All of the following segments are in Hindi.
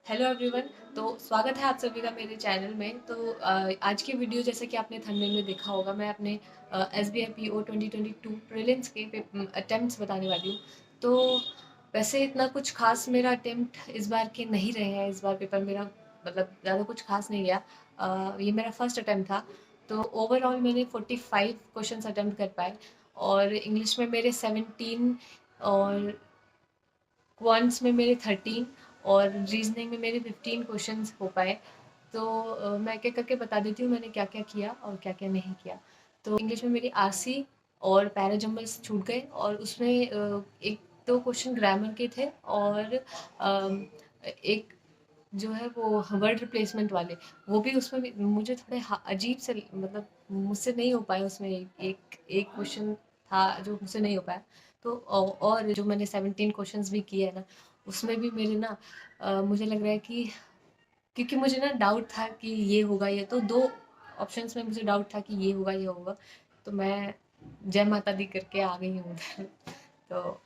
Hello everyone. तो स्वागत है आप सभी का मेरे चैनल में। तो आज की वीडियो जैसे कि आपने थंबनेल में देखा होगा, मैं अपने S B I P O 2022 prelims के अटेम्प्ट्स बताने वाली हूँ। तो वैसे इतना कुछ खास मेरा अटेम्प्ट इस बार के नहीं रहे हैं। इस बार पेपर मेरा मतलब ज़्यादा कुछ खास नहीं गया। ये मेरा फर्स्ट अटेम्प्ट था। तो ओवरऑल मैंने 45 क्वेश्चन अटेम्प्ट कर पाए, और इंग्लिश में मेरे 17, और क्वांट्स में मेरे 13, और रीजनिंग में मेरे 15 क्वेश्चंस हो पाए। तो मैं एक एक करके बता देती हूँ मैंने क्या क्या किया और क्या क्या नहीं किया। तो इंग्लिश में मेरी आरसी और पैराजम्बल्स छूट गए, और उसमें एक दो क्वेश्चन ग्रामर के थे, और एक जो है वो वर्ड रिप्लेसमेंट वाले, वो भी उसमें भी मुझे थोड़े अजीब से, मतलब मुझसे नहीं हो पाए। उसमें एक एक क्वेश्चन था जो मुझसे नहीं हो पाया। तो और जो मैंने 17 क्वेश्चंस भी किए हैं ना, उसमें भी मेरे ना मुझे लग रहा है कि, क्योंकि मुझे ना डाउट था कि ये होगा, ये तो दो ऑप्शंस में मुझे डाउट था कि ये होगा ये होगा। तो मैं जय माता दी करके आ गई हूँ उधर। तो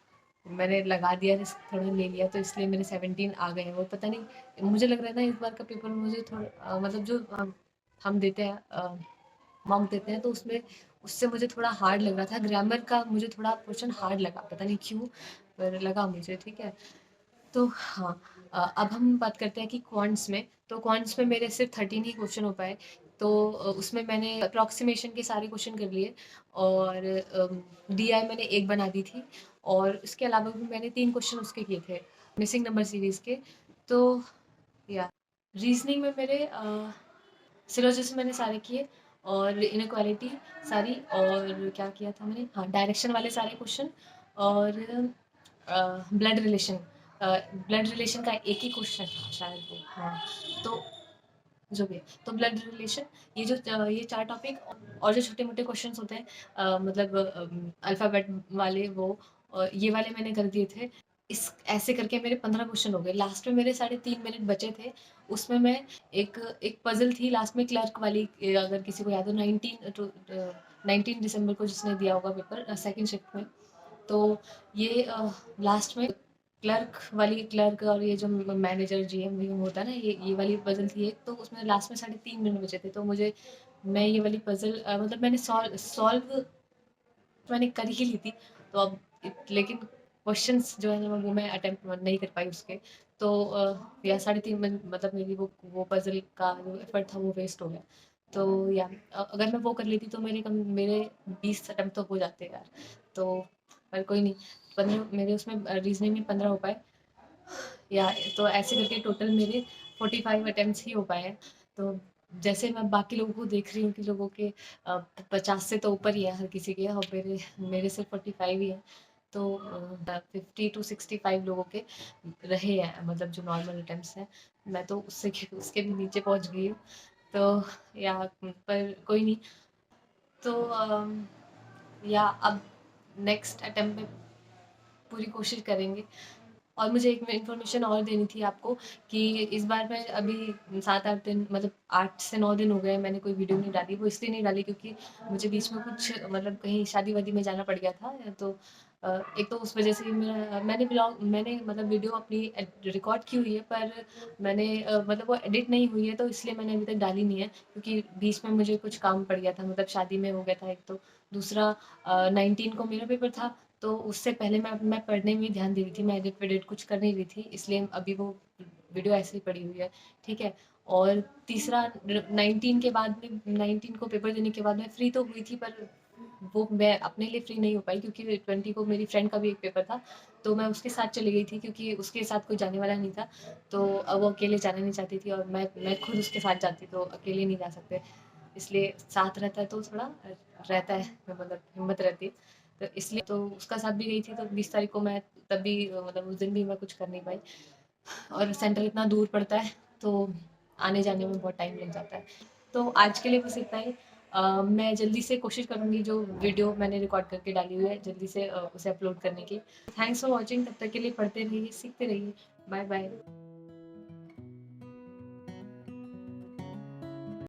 मैंने लगा दिया, थोड़ा ले लिया, तो इसलिए मेरे 17 आ गए हैं। वो पता नहीं, मुझे लग रहा है ना इस बार का पेपर मुझे थोड़ा मतलब जो हम देते हैं, मॉक देते हैं, तो उसमें उससे मुझे थोड़ा हार्ड लग रहा था। ग्रामर का मुझे थोड़ा क्वेश्चन हार्ड लगा, पता नहीं क्यों, पर लगा मुझे। ठीक है। तो हाँ, अब हम बात करते हैं कि क्वांट्स में। तो क्वांट्स में मेरे सिर्फ 13 ही क्वेश्चन हो पाए। तो उसमें मैंने अप्रॉक्सीमेशन के सारे क्वेश्चन कर लिए, और डी आई मैंने एक बना दी थी, और इसके अलावा भी मैंने 3 क्वेश्चन उसके किए थे, मिसिंग नंबर सीरीज के। तो या रीजनिंग में मेरे सिलोजिस मैंने सारे किए, और इनक्वालिटी सारी, और क्या किया था मैंने, हाँ, डायरेक्शन वाले सारे क्वेश्चन, और ब्लड रिलेशन, ब्लड रिलेशन का एक ही क्वेश्चन था शायद वो, हाँ। तो जो भी है, तो ब्लड रिलेशन, ये 4 टॉपिक, और जो छोटे मोटे क्वेश्चन होते हैं, मतलब अल्फ़ाबेट वाले, वो ये वाले मैंने कर दिए थे। इस ऐसे करके मेरे 15 क्वेश्चन हो गए। लास्ट में मेरे साढ़े 3 मिनट बचे थे। उसमें मैं एक एक पजल थी लास्ट में, क्लर्क वाली, अगर किसी को याद हो, 19 दिसंबर को जिसने दिया होगा पेपर सेकंड शिफ्ट में। तो ये लास्ट में क्लर्क वाली, क्लर्क और ये जो मैनेजर जीएम वीएम होता है ना, ये वाली पजल थी एक। तो उसमें लास्ट में साढ़े 3 मिनट बचे थे, तो मुझे, मैं ये वाली पजल मतलब मैंने सॉल्व मैंने कर ही ली थी। तो अब लेकिन क्वेश्चंस जो है ना, वो मैं अटेम्प्ट नहीं कर पाई उसके। तो या साढ़े 3 मिनट, मतलब मेरी वो पजल का जो एफर्ट था वो वेस्ट हो गया। तो या अगर मैं वो कर लेती तो मेरे 20 अटेम्प्ट तो हो जाते यार। तो पर कोई नहीं, 15 मेरे उसमें रीजनिंग में 15 हो पाए, या तो ऐसे करके टोटल मेरे 45 अटेम्प्ट्स ही हो पाए हैं। तो जैसे मैं बाकी लोगों को देख रही हूँ कि लोगों के 50 से तो ऊपर ही है हर किसी के, और मेरे मेरे सिर्फ 45 ही है। तो 50 to 65 लोगों के रहे हैं, मतलब जो नॉर्मल अटेम्प्ट्स हैं। मैं तो उसके भी नीचे पहुंच गई हूँ। तो या पर कोई नहीं। तो या अब नेक्स्ट अटेम्प्ट में पूरी कोशिश करेंगे। और मुझे एक इन्फॉर्मेशन और देनी थी आपको, कि इस बार मैं अभी 7-8 दिन, मतलब 8 से 9 दिन हो गए मैंने कोई वीडियो नहीं डाली। वो इसलिए नहीं डाली क्योंकि मुझे बीच में कुछ, मतलब कहीं शादी वादी में जाना पड़ गया था। तो एक तो उस वजह से मैंने मतलब वीडियो अपनी रिकॉर्ड की हुई है, पर मैंने मतलब वो एडिट नहीं हुई है, तो इसलिए मैंने अभी तक डाली नहीं है, क्योंकि बीच में मुझे कुछ काम पड़ गया था, मतलब शादी में हो गया था एक। तो दूसरा 19 को मेरा पेपर था, तो उससे पहले मैं पढ़ने में ध्यान दे रही थी, मैं एडिट वेडिट कुछ कर नहीं रही थी, इसलिए अभी वो वीडियो ऐसे ही पड़ी हुई है। ठीक है। और तीसरा, 19 के बाद में, 19 को पेपर देने के बाद मैं फ्री तो हुई थी, पर वो मैं अपने लिए फ्री नहीं हो पाई, क्योंकि 20 को मेरी फ्रेंड का भी एक पेपर था। तो मैं उसके साथ चली गई थी, क्योंकि उसके साथ कोई जाने वाला नहीं था। तो अब वो अकेले जाना नहीं चाहती थी, और मैं खुद उसके साथ जाती, तो अकेले नहीं जा सकते। इसलिए साथ रहता है तो थोड़ा रहता है, मतलब हिम्मत रहती है। तो इसलिए तो उसका साथ भी गई थी। तो 20 तारीख को मैं तब भी मतलब उस दिन भी मैं कुछ कर नहीं पाई, और सेंटर इतना दूर पड़ता है, तो आने जाने में बहुत टाइम लग जाता है। तो आज के लिए बस इतना ही। मैं जल्दी से कोशिश करूँगी जो वीडियो मैंने रिकॉर्ड करके डाली हुई है जल्दी से उसे अपलोड करने की। Thanks for watching. तब तक के लिए पढ़ते रहिए, सीखते रहिए। Bye bye.